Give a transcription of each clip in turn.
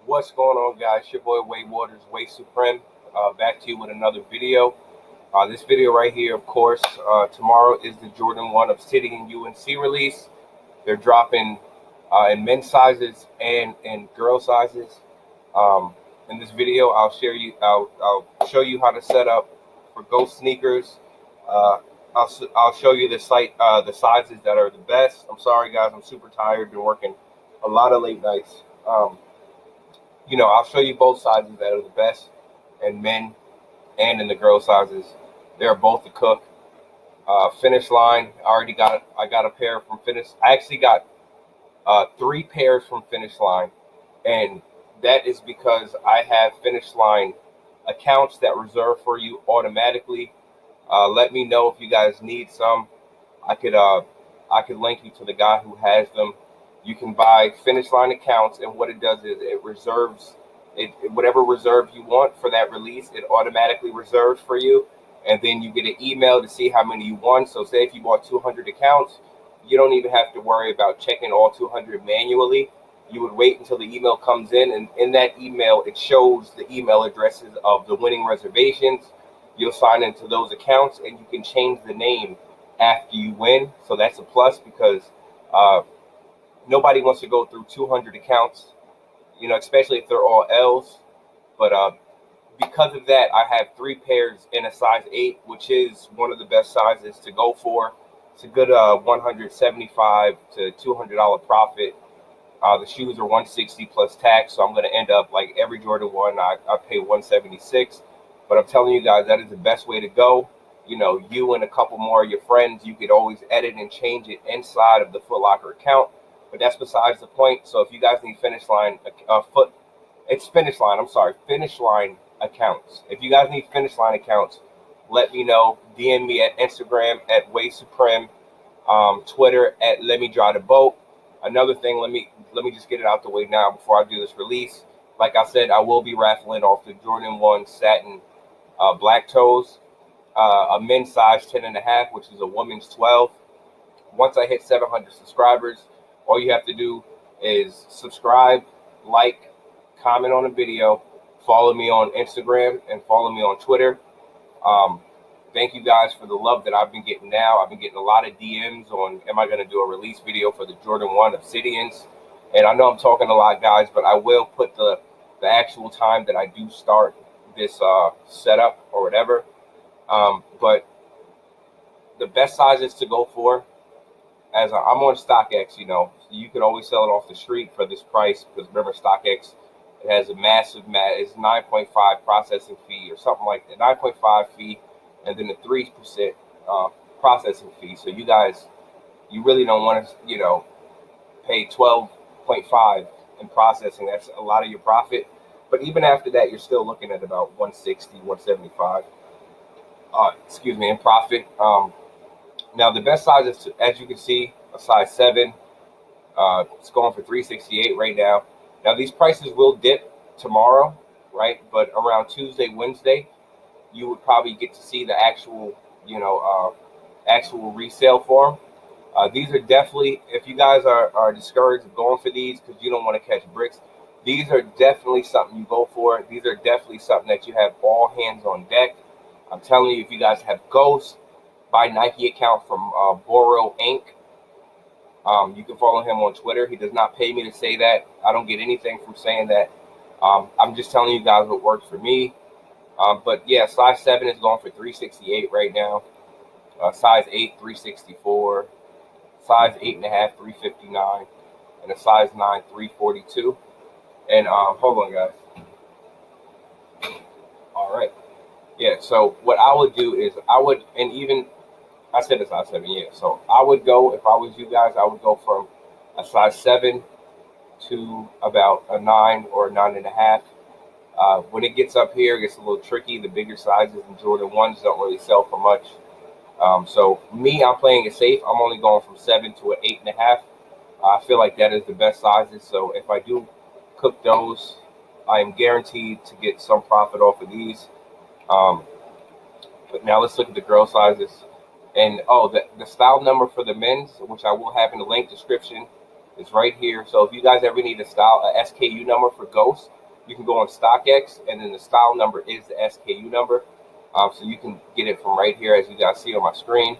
What's going on, guys? Your boy Waysupream, back to you with another video. This video right here, of course, tomorrow is the Jordan 1 Obsidian UNC release. They're dropping in men's sizes and in girl sizes. In this video, I'll show you how to set up for Ghost sneakers. I'll show you the sizes that are the best. I'm sorry, guys, I'm super tired. Been working a lot of late nights. I'll show you both sizes that are the best in men and in the girl sizes. They're both the cook. Finish line, I got a pair from Finish. I actually got 3 pairs from Finish Line, and that is because I have Finish Line accounts that reserve for you automatically. Let me know if you guys need some. I could link you to the guy who has them. You can buy Finish Line accounts, and what it does is it reserves whatever reserve you want for that release. It automatically reserves for you, and then you get an email to see how many you want. So say if you bought 200 accounts, you don't even have to worry about checking all 200 manually. You would wait until the email comes in, and in that email it shows the email addresses of the winning reservations. You'll sign into those accounts, and you can change the name after you win. So that's a plus, because nobody wants to go through 200 accounts, especially if they're all L's. But because of that, I have 3 pairs in a size 8, which is one of the best sizes to go for. It's a good $175 to $200 profit. The shoes are $160 plus tax, so I'm going to end up like every Jordan 1. I pay $176, but I'm telling you guys, that is the best way to go. You and a couple more of your friends, you could always edit and change it inside of the Foot Locker account. But that's besides the point. So if you guys need Finish Line accounts. If you guys need Finish Line accounts, let me know. DM me at Instagram at Waysupream, Twitter at Let Me Dry the Boat. Another thing, let me just get it out the way now before I do this release. Like I said, I will be raffling off the Jordan 1 satin black toes, a men's size 10.5, which is a woman's 12. Once I hit 700 subscribers, all you have to do is subscribe, like, comment on the video, follow me on Instagram, and follow me on Twitter. Thank you guys for the love that I've been getting now. I've been getting a lot of DMs on, am I going to do a release video for the Jordan 1 Obsidians? And I know I'm talking a lot, guys, but I will put the actual time that I do start this setup or whatever. But the best sizes to go for, I'm on StockX, you can always sell it off the street for this price, because remember, StockX, it has a massive, it's 9.5 processing fee or something like that, 9.5 fee, and then a 3% processing fee. So you guys, you really don't want to, pay 12.5 in processing. That's a lot of your profit. But even after that, you're still looking at about 160, 175, in profit. Now, the best sizes, as you can see, a size 7. It's going for $368 right now. Now, these prices will dip tomorrow, right? But around Tuesday, Wednesday, you would probably get to see the actual, actual resale for them. These are definitely, if you guys are discouraged of going for these because you don't want to catch bricks, these are definitely something you go for. These are definitely something that you have all hands on deck. I'm telling you, if you guys have Ghost, buy Nike account from Boro Inc. You can follow him on Twitter. He does not pay me to say that. I don't get anything from saying that. I'm just telling you guys what works for me. But yeah, size 7 is going for $368 right now. Size 8, $364. Size 8.5, $359. And a size 9, $342. And hold on, guys. All right. Yeah. So what I would do is I said a size 7, yeah. So I would go, if I was you guys, I would go from a size 7 to about a 9 or a 9.5. When it gets up here, it gets a little tricky. The bigger sizes in Jordan 1s don't really sell for much. So me, I'm playing it safe. I'm only going from 7 to an 8.5. I feel like that is the best sizes. So if I do cook those, I am guaranteed to get some profit off of these. But now let's look at the girl sizes. And the style number for the men's, which I will have in the link description, is right here. So if you guys ever need a SKU number for Ghost, you can go on StockX, and then the style number is the SKU number. So you can get it from right here, as you guys see on my screen.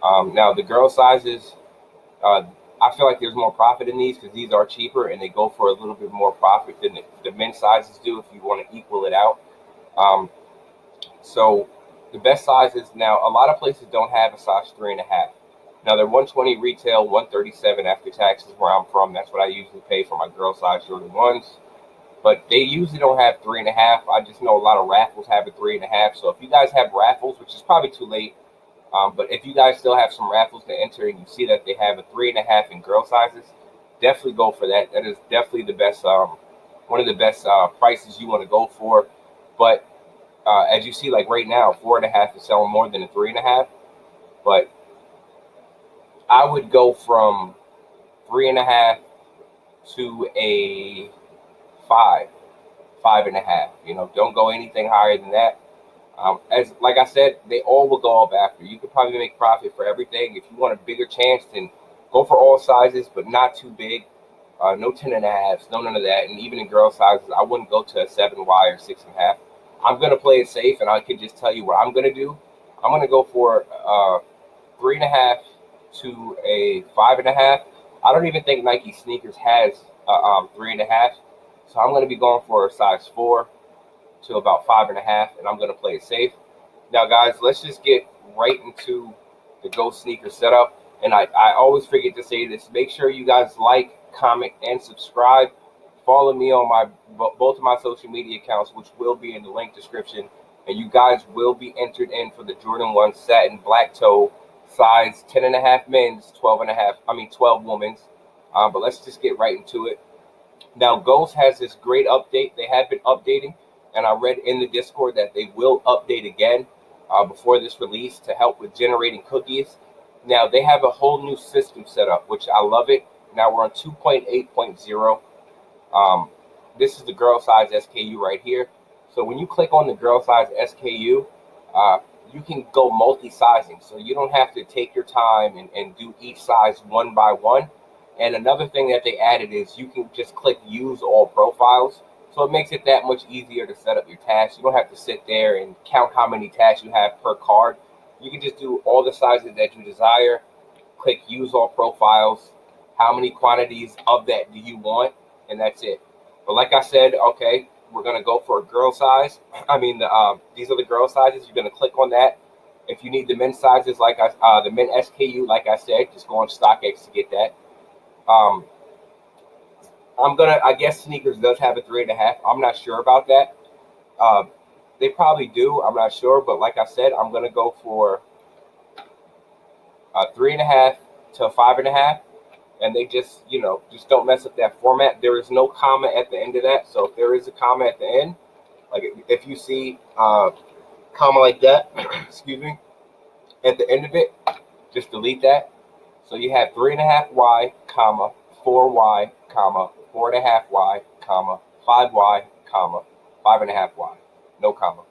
Now the girl sizes, I feel like there's more profit in these because these are cheaper and they go for a little bit more profit than the men's sizes do if you want to equal it out. So the best sizes, now a lot of places don't have a size 3.5. Now they're 120 retail, 137 after taxes where I'm from. That's what I usually pay for my girl size Jordan 1s. But they usually don't have 3.5. I just know a lot of raffles have a 3.5. So if you guys have raffles, which is probably too late, but if you guys still have some raffles to enter and you see that they have a 3.5 in girl sizes, definitely go for that. That is definitely the best, one of the best prices you want to go for. But as you see, like right now, 4.5 is selling more than a 3.5. But I would go from 3.5 to a 5.5. You know, don't go anything higher than that. As like I said, they all will go up after. You could probably make profit for everything. If you want a bigger chance, then go for all sizes, but not too big. No 10.5s, no none of that. And even in girl sizes, I wouldn't go to a 7Y or 6.5. I'm gonna play it safe, and I can just tell you what I'm gonna do. I'm gonna go for 3.5 to a 5.5. I don't even think Nike Sneakers has 3.5, so I'm gonna be going for a size 4 to about 5.5, and I'm gonna play it safe. Now, guys, let's just get right into the Ghost Sneaker setup. And I always forget to say this: make sure you guys like, comment, and subscribe. Follow me on my both of my social media accounts, which will be in the link description, and you guys will be entered in for the Jordan 1 satin black toe, size 10.5 men's, 12 women's. But let's just get right into it. Now, Ghost has this great update. They have been updating, and I read in the Discord that they will update again before this release to help with generating cookies. Now, they have a whole new system set up, which I love it. Now we're on 2.8.0. This is the girl size SKU right here. So when you click on the girl size SKU, you can go multi-sizing. So you don't have to take your time and do each size one by one. And another thing that they added is you can just click use all profiles. So it makes it that much easier to set up your tasks. You don't have to sit there and count how many tasks you have per card. You can just do all the sizes that you desire. Click use all profiles. How many quantities of that do you want? And that's it. But like I said, okay, we're gonna go for a girl size. These are the girl sizes. You're gonna click on that. If you need the men's sizes, the men SKU, like I said, just go on StockX to get that. I guess Sneakers does have a 3.5. I'm not sure about that. They probably do. I'm not sure, but like I said, I'm gonna go for a 3.5 to a 5.5. And they just don't mess up that format. There is no comma at the end of that. So if there is a comma at the end, like if you see comma like that, excuse me, at the end of it, just delete that. So you have 3.5Y, comma, 4Y, comma, 4.5Y, comma, 5Y, comma, 5.5Y, no comma,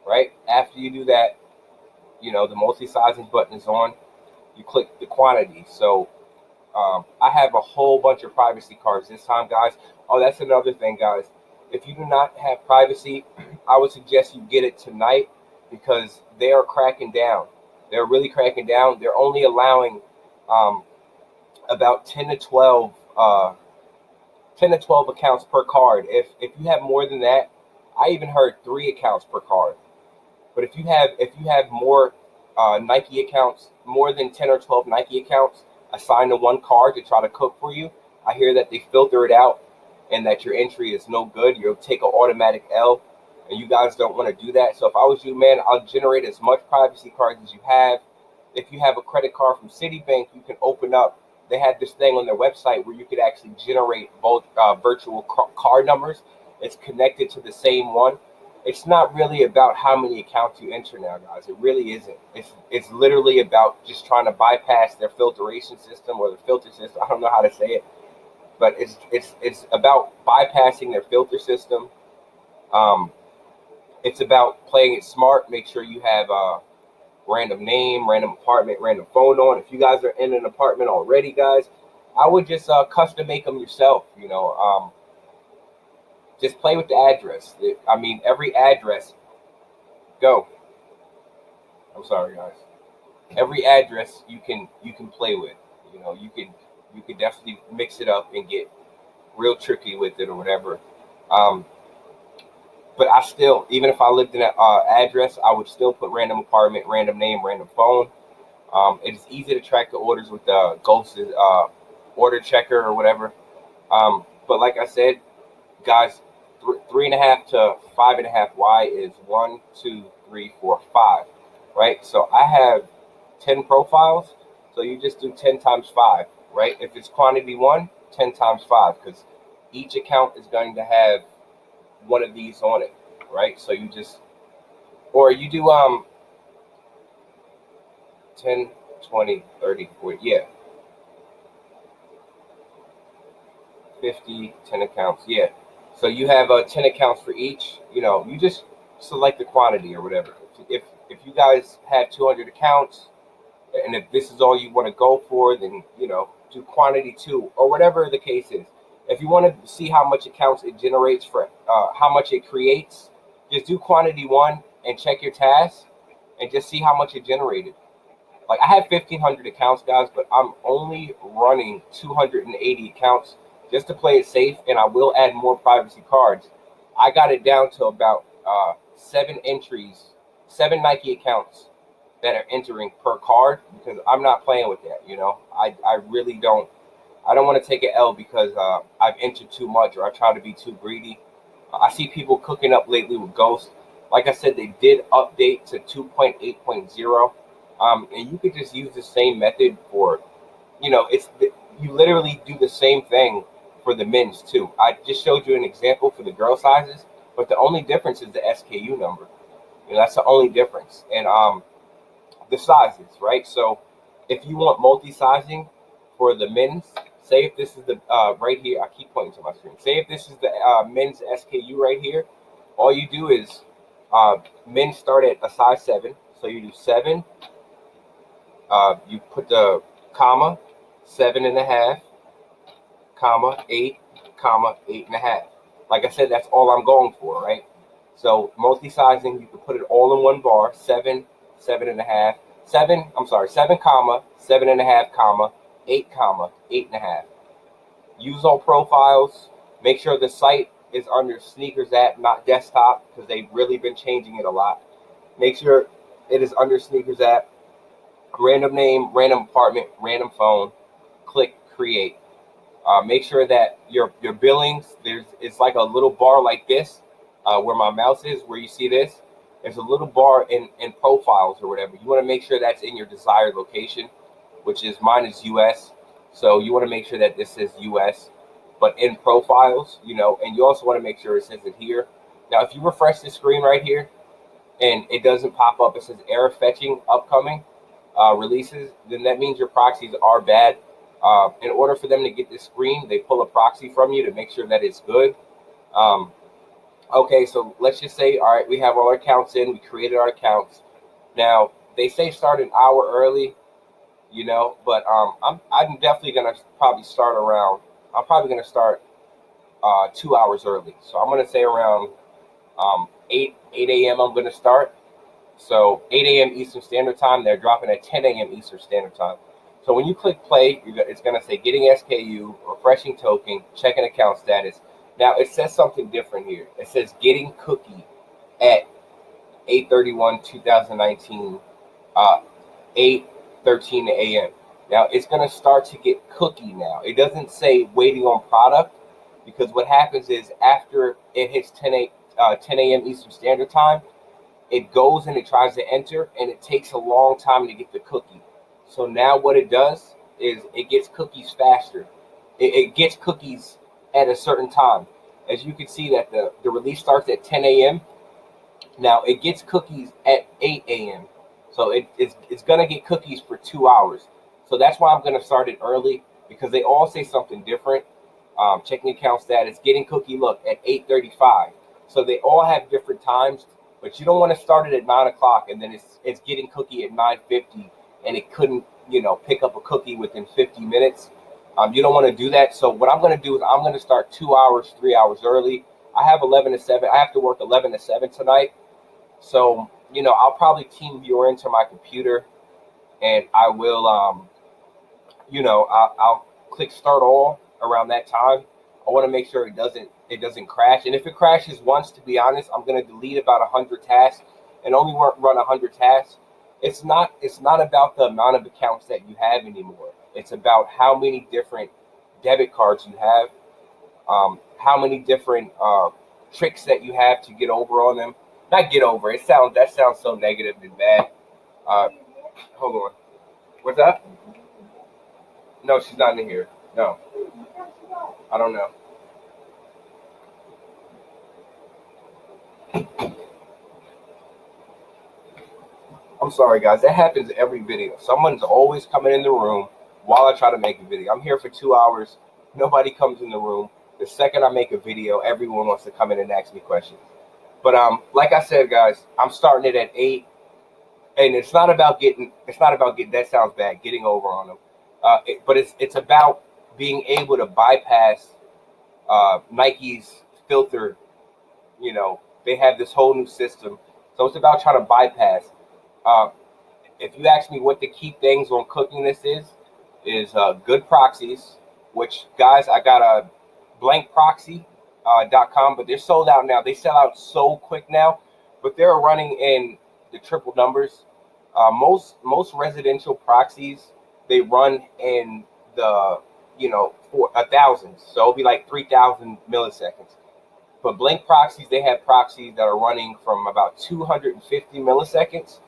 right? After you do that, the multi-sizing button is on. You click the quantity. So I have a whole bunch of privacy cards this time, guys. Oh, that's another thing, guys. If you do not have privacy, I would suggest you get it tonight because they are cracking down. They're really cracking down. They're only allowing about 10 to 12 accounts per card. If you have more than that, I even heard 3 accounts per card. But if you have more Nike accounts, more than 10 or 12 Nike accounts assigned to one card to try to cook for you, I hear that they filter it out and that your entry is no good. You'll take an automatic L, and you guys don't want to do that. So if I was you, man, I'll generate as much privacy cards as you have. If you have a credit card from Citibank, you can open up. They had this thing on their website where you could actually generate both virtual card numbers. It's connected to the same one. It's not really about how many accounts you enter now, guys. It really isn't. It's literally about just trying to bypass their filtration system or the filter system. I don't know how to say it, but it's about bypassing their filter system. It's about playing it smart. Make sure you have a random name, random apartment, random phone on. If you guys are in an apartment already, guys, I would just custom make them yourself. Just play with the address. I mean, every address, go. I'm sorry, guys. Every address you can play with. You know, you can definitely mix it up and get real tricky with it or whatever. But I still, even if I lived in an address, I would still put random apartment, random name, random phone. It's easy to track the orders with the Ghost order checker or whatever. But like I said, guys, 3.5 to 5.5 Y is 1, 2, 3, 4, 5, right? So I have 10 profiles, so you just do 10 times 5, right? If it's quantity 1, 10 times 5, because each account is going to have one of these on it, right? So you just, or you do 10, 20, 30, 40, yeah, 50, 10 accounts, yeah. So you have 10 accounts for each. You know, you just select the quantity or whatever. If you guys have 200 accounts, and if this is all you want to go for, then, you know, do quantity 2 or whatever the case is. If you want to see how much accounts it generates for how much it creates, just do quantity 1 and check your tasks and just see how much it generated. Like, I have 1,500 accounts, guys, but I'm only running 280 accounts just to play it safe, and I will add more privacy cards. I got it down to about 7 entries, 7 Nike accounts that are entering per card, because I'm not playing with that. You know, I really don't. I don't want to take an L because I've entered too much or I try to be too greedy. I see people cooking up lately with Ghost. Like I said, they did update to 2.8.0, and you could just use the same method for, you know, you literally do the same thing for the men's too. I just showed you an example for the girl sizes, but the only difference is the SKU number. You know, that's the only difference, and the sizes, right? So if you want multi-sizing for the men's, say if this is the right here, I keep pointing to my screen. Say if this is the men's SKU right here, all you do is men start at a size 7, so you do 7. You put the comma 7.5, comma 8, comma 8.5. Like I said, that's all I'm going for, right? So multi-sizing, you can put it all in one bar: 7, 7.5, 7. I'm sorry, 7 comma 7.5 comma 8 comma 8.5. Use all profiles. Make sure the site is under Snkrs app, not desktop, because they've really been changing it a lot. Make sure it is under Snkrs app. Random name, random apartment, random phone. Click create. Make sure that your billings, it's like a little bar like this, where my mouse is, where you see this. There's a little bar in profiles or whatever. You want to make sure that's in your desired location, which is, mine is US. So you want to make sure that this is US, but in profiles, you know, and you also want to make sure it says it here. Now, if you refresh the screen right here and it doesn't pop up, it says error fetching upcoming releases, then that means your proxies are bad. In order for them to get this screen, they pull a proxy from you to make sure that it's good. Okay, so let's just say, all right, we have all our accounts in, we created our accounts. Now, they say start an hour early, you know, but I'm definitely gonna probably start around. I'm probably gonna start 2 hours early. So I'm gonna say around 8 a.m. I'm gonna start. So 8 a.m. Eastern Standard Time. They're dropping at 10 a.m. Eastern Standard Time. So when you click play, it's gonna say getting SKU, refreshing token, checking account status. Now it says something different here. It says getting cookie at 8/31/2019. 8:13 a.m. Now it's going to start to get cookie now. It doesn't say waiting on product, because what happens is after it hits 10 a.m. Eastern Standard Time, it goes and it tries to enter, and it takes a long time to get the cookie. So now what it does is it gets cookies faster. It gets cookies at a certain time. As you can see that the release starts at 10 a.m. Now it gets cookies at 8 a.m. So it's going to get cookies for 2 hours. So that's why I'm going to start it early, because they all say something different. Checking account status, getting cookie, look, at 8:35. So they all have different times, but you don't want to start it at 9 o'clock and then it's getting cookie at 9:50 and it couldn't, you know, pick up a cookie within 50 minutes. You don't want to do that. So what I'm going to do is I'm going to start 2 hours, 3 hours early. I have 11 to 7. I have to work 11 to 7 tonight. So, you know, I'll probably team viewer into my computer, and I will, you know, I'll click start all around that time. I want to make sure it doesn't crash. And if it crashes once, to be honest, I'm going to delete about 100 tasks and only run 100 tasks. It's not about the amount of accounts that you have anymore. It's about how many different debit cards you have, how many different tricks that you have to get over on them. Not get over. That sounds so negative and bad. Hold on. What's that? No, she's not in here. No, I don't know. I'm sorry, guys. That happens every video. Someone's always coming in the room while I try to make a video. I'm here for 2 hours. Nobody comes in the room. The second I make a video, everyone wants to come in and ask me questions. But like I said, guys, I'm starting it at 8, and it's not about getting. That sounds bad. Getting over on them, but it's about being able to bypass Nike's filter. You know, they have this whole new system, so it's about trying to bypass. Uh, if you ask me what the key things on cooking this is good proxies, which, guys, I got a blank proxy.com, but they're sold out now. They sell out so quick now, but they're running in the triple numbers. Most residential proxies, they run in the, you know, for 1,000, so it'll be like 3,000 milliseconds. But blank proxies, they have proxies that are running from about 250 milliseconds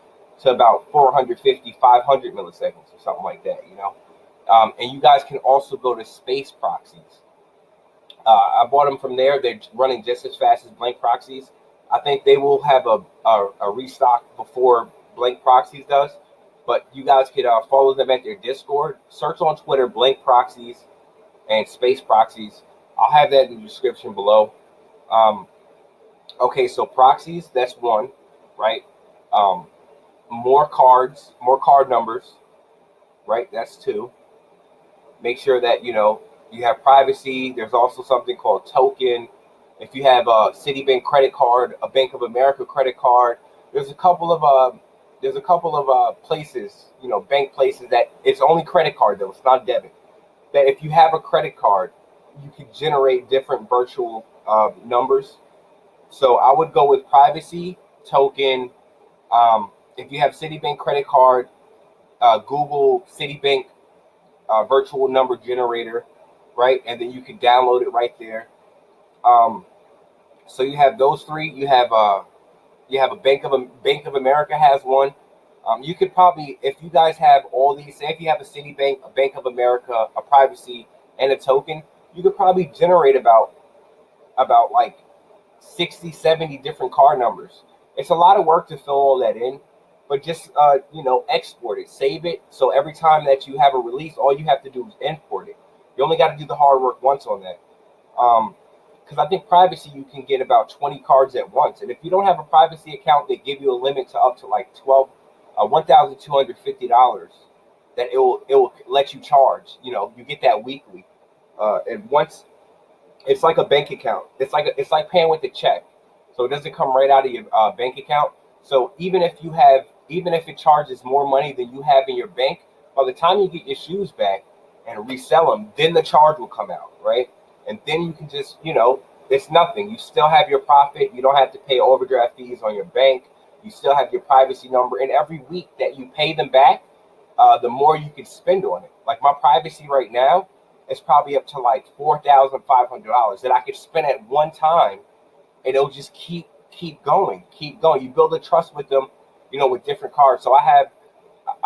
to about 450, 500 milliseconds or something like that, you know. And you guys can also go to space proxies. I bought them from there. They're running just as fast as blank proxies. I think they will have a restock before blank proxies does. But you guys can follow them at their Discord. Search on Twitter blank proxies and space proxies. I'll have that in the description below. Okay, so proxies, that's one, right? More card numbers, right? That's two. Make sure that, you know, you have privacy. There's also something called token. If you have a Citibank credit card, a Bank of America credit card, there's a couple of places, you know, bank places that it's only credit card though, it's not debit. That if you have a credit card, you can generate different virtual numbers. So I would go with privacy, token. If you have Citibank credit card, Google Citibank virtual number generator, right? And then you can download it right there. So you have those three. You have a Bank of America has one. You could probably, if you guys have all these, say if you have a Citibank, a Bank of America, a privacy, and a token, you could probably generate about like 60, 70 different card numbers. It's a lot of work to fill all that in, but just you know, export it, save it. So every time that you have a release, all you have to do is import it. You only got to do the hard work once on that. Because I think privacy, you can get about 20 cards at once, and if you don't have a privacy account, they give you a limit to up to like $1,250 that it will let you charge. You know, you get that weekly, and once it's like a bank account. It's like paying with a check, so it doesn't come right out of your bank account. So even if it charges more money than you have in your bank, by the time you get your shoes back and resell them, then the charge will come out, right? And then you can just, you know, it's nothing. You still have your profit. You don't have to pay overdraft fees on your bank. You still have your privacy number, and every week that you pay them back, the more you can spend on it. Like my privacy right now, it's probably up to like $4,500 that I could spend at one time, and it'll just keep going. You build a trust with them, you know, with different cards. So I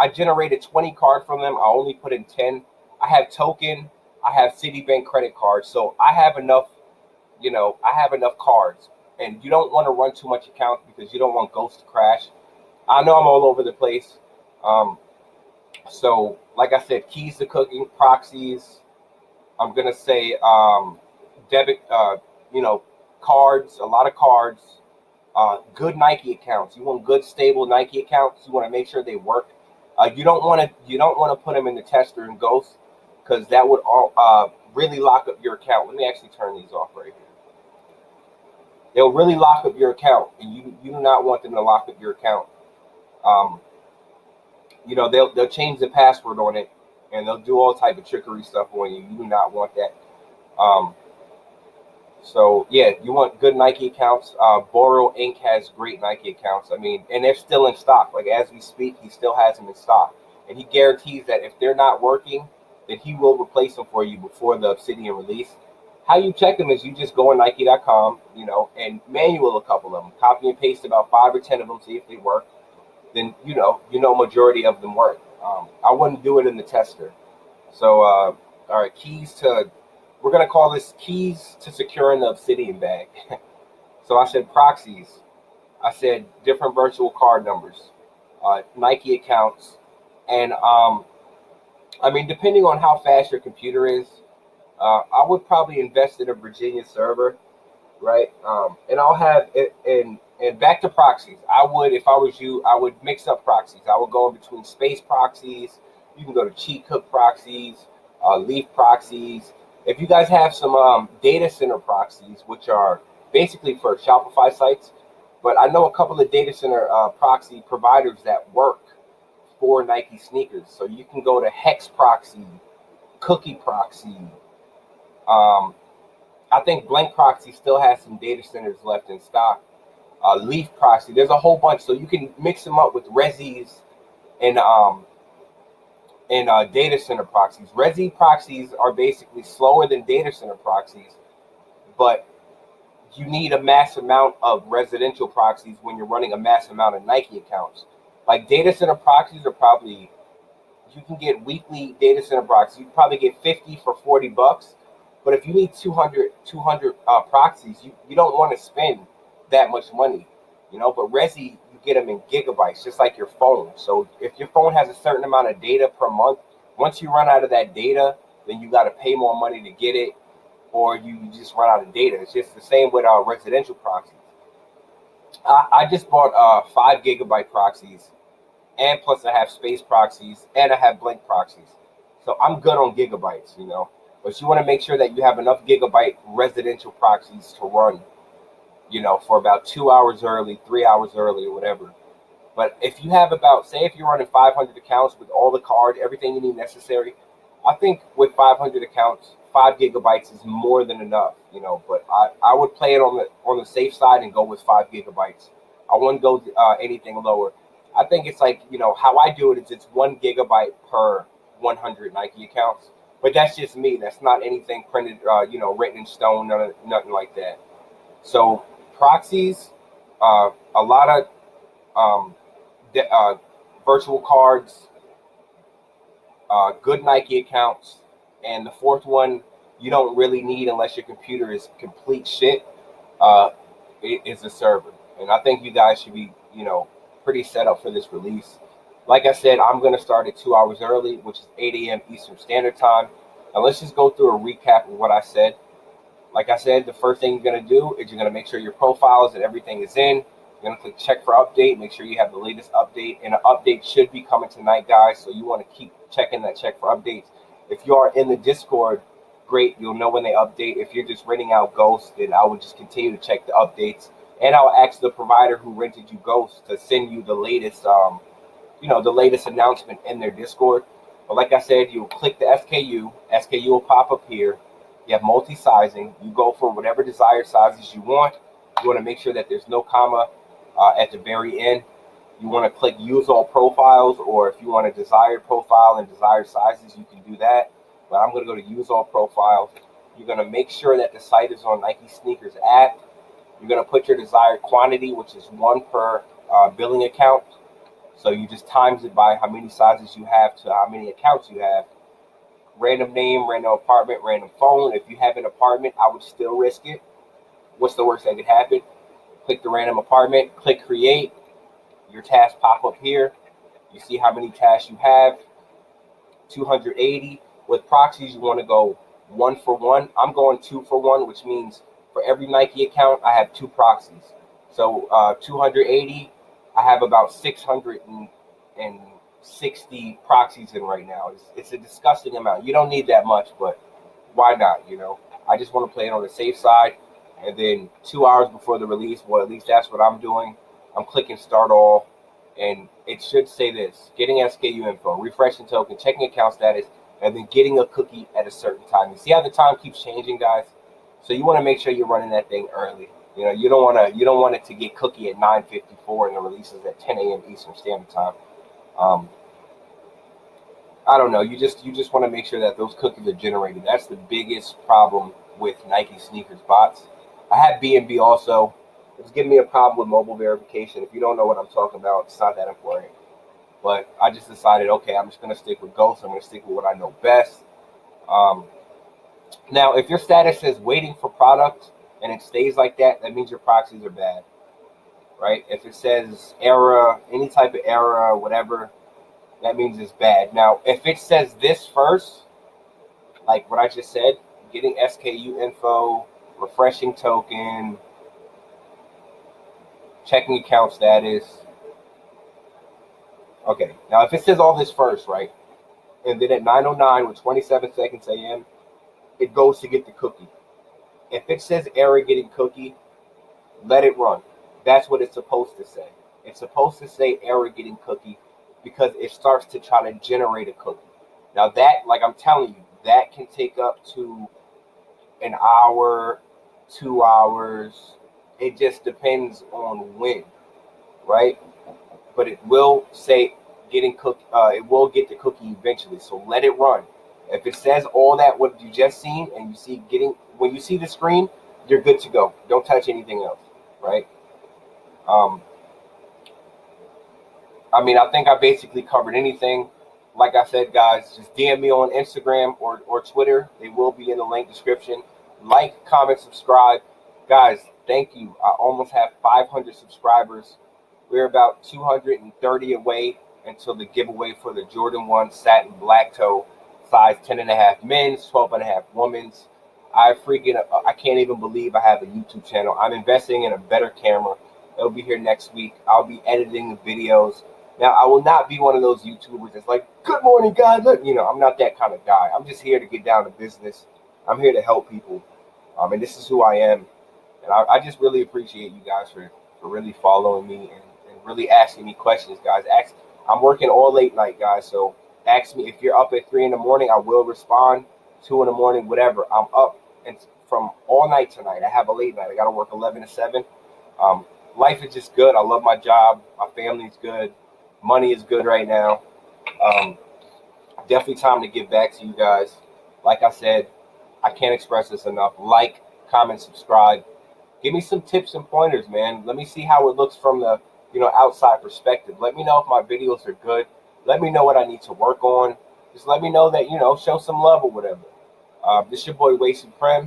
generated 20 cards from them. I only put in 10. I have token. I have Citibank credit cards. So I have enough, you know, cards. And you don't want to run too much accounts because you don't want Ghost to crash. I know I'm all over the place. So like I said, keys to cooking, proxies. I'm gonna say debit, you know, cards, a lot of cards, good Nike accounts. You want good, stable Nike accounts. You want to make sure they work. You don't want to put them in the tester and Ghost, because that would all really lock up your account. Let me actually turn these off right here. they'll really lock up your account, and you do not want them to lock up your account. Um, they'll change the password on it, and they'll do all type of trickery stuff on you. You do not want that. Um, so yeah, you want good Nike accounts. Borrow Inc. has great Nike accounts. I mean, and they're still in stock. Like as we speak, he still has them in stock, and he guarantees that if they're not working, then he will replace them for you before the Obsidian release. How you check them is you just go on Nike.com, and manual a couple of them, copy and paste about 5 or 10 of them, see if they work. Then majority of them work. I wouldn't do it in the tester. So all right, we're gonna call this keys to securing the Obsidian bag. So I said proxies, I said different virtual card numbers, Nike accounts, and I mean, depending on how fast your computer is, I would probably invest in a Virginia server, right? And I'll have it and back to proxies. I would, if I was you, I would mix up proxies. I would go in between space proxies. You can go to cheat cook proxies, leaf proxies. If you guys have some data center proxies, which are basically for Shopify sites, but I know a couple of data center proxy providers that work for Nike sneakers. So you can go to Hex Proxy, Cookie Proxy. I think Blank Proxy still has some data centers left in stock. Leaf Proxy, there's a whole bunch, so you can mix them up with Resies and data center proxies. Resi proxies are basically slower than data center proxies, but you need a mass amount of residential proxies when you're running a mass amount of Nike accounts. Like data center proxies are probably, you can get weekly data center proxies. You can probably get 50 for $40. But if you need 200 proxies, you don't want to spend that much money, But Resi, you get them in gigabytes, just like your phone. So if your phone has a certain amount of data per month, once you run out of that data, then you got to pay more money to get it, or you just run out of data. It's just the same with residential proxies. I just bought 5 GB proxies, and plus I have space proxies, and I have blank proxies. So I'm good on gigabytes, But you want to make sure that you have enough gigabyte residential proxies to run, for about 2 hours early, 3 hours early, or whatever. But if you have say if you're running 500 accounts with all the cards, everything you need necessary, I think with 500 accounts, 5 GB is more than enough, But I would play it on the safe side and go with 5 GB. I wouldn't go anything lower. I think it's like, how I do it is it's 1 GB per 100 Nike accounts. But that's just me. That's not anything printed, written in stone, nothing like that. So proxies, a lot of virtual cards, good Nike accounts, and the fourth one you don't really need unless your computer is complete shit. Is a server, and I think you guys should be, pretty set up for this release. Like I said, I'm going to start at 2 hours early, which is 8 a.m. Eastern Standard Time. Now let's just go through a recap of what I said. Like I said, the first thing you're going to do is you're going to make sure your profiles and everything is in. You're going to click check for update, make sure you have the latest update, and an update should be coming tonight, guys, so you want to keep checking that check for updates. If you are in the Discord, great, you'll know when they update. If you're just renting out Ghost, then I would just continue to check the updates, and I'll ask the provider who rented you Ghost to send you the latest, the latest announcement in their Discord. But like I said, you'll click the SKU will pop up here. You have multi-sizing. You go for whatever desired sizes you want. You want to make sure that there's no comma at the very end. You want to click use all profiles, or if you want a desired profile and desired sizes, you can do that. But I'm going to go to use all profiles. You're going to make sure that the site is on Nike Sneakers app. You're going to put your desired quantity, which is 1 per billing account. So you just times it by how many sizes you have to how many accounts you have. Random name, random apartment, random phone. If you have an apartment, I would still risk it. What's the worst that could happen? Click the random apartment, click create. Your tasks pop up here. You see how many tasks you have. 280. With proxies, you want to go 1 for 1. I'm going 2 for 1, which means for every Nike account, I have 2 proxies. So 280, I have about 660 proxies in right now. It's a disgusting amount. You don't need that much, but why not, I just want to play it on the safe side. And then 2 hours before the release, well, at least that's what I'm doing. I'm clicking start all, and it should say this: getting SKU info, refreshing token, checking account status, and then getting a cookie at a certain time. You see how the time keeps changing, guys? So you want to make sure you're running that thing early. You know, you don't want it to get cookie at 9:54 and the release is at 10 a.m. Eastern Standard Time. I don't know. You just want to make sure that those cookies are generated. That's the biggest problem with Nike sneakers bots. I had B&B also. It's giving me a problem with mobile verification. If you don't know what I'm talking about, it's not that important. But I just decided, okay, I'm just going to stick with Ghost. I'm going to stick with what I know best. Now, if your status says waiting for product and it stays like that, that means your proxies are bad, right? If it says error, any type of error, whatever, that means it's bad. Now, if it says this first, like what I just said, getting SKU info, refreshing token, checking account status. Okay, now if it says all this first, right, and then at 9:09 with 27 seconds AM, it goes to get the cookie. If it says error getting cookie, let it run. That's what it's supposed to say. It's supposed to say error getting cookie because it starts to try to generate a cookie. Now that, like I'm telling you, that can take up to an hour, 2 hours. It just depends on when, right? But it will say getting cookie. It will get the cookie eventually. So let it run. If it says all that what you just seen and you see getting, when you see the screen, you're good to go. Don't touch anything else, right? I mean, I think I basically covered anything. Like I said, guys, just DM me on Instagram or Twitter. They will be in the link description. Like, comment, subscribe. Guys, thank you. I almost have 500 subscribers. We're about 230 away until the giveaway for the Jordan 1 Satin Black Toe, size 10.5 men's, 12.5 women's. I can't even believe I have a YouTube channel. I'm investing in a better camera. It'll be here next week. I'll be editing the videos. Now, I will not be one of those YouTubers that's like, good morning, guys. Look, you know, I'm not that kind of guy. I'm just here to get down to business. I'm here to help people. And this is who I am. And I just really appreciate you guys for really following me and really asking me questions, guys. I'm working all late night, guys. So ask me if you're up at 3 in the morning. I will respond. 2 in the morning, whatever. I'm up and from all night tonight. I have a late night. I got to work 11 to 7. Life is just good. I love my job. My family's good. Money is good right now. Definitely time to give back to you guys. Like I said, I can't express this enough. Like, comment, subscribe. Give me some tips and pointers, man. Let me see how it looks from the outside perspective. Let me know if my videos are good. Let me know what I need to work on. Just let me know that, show some love or whatever. This is your boy Waysupream.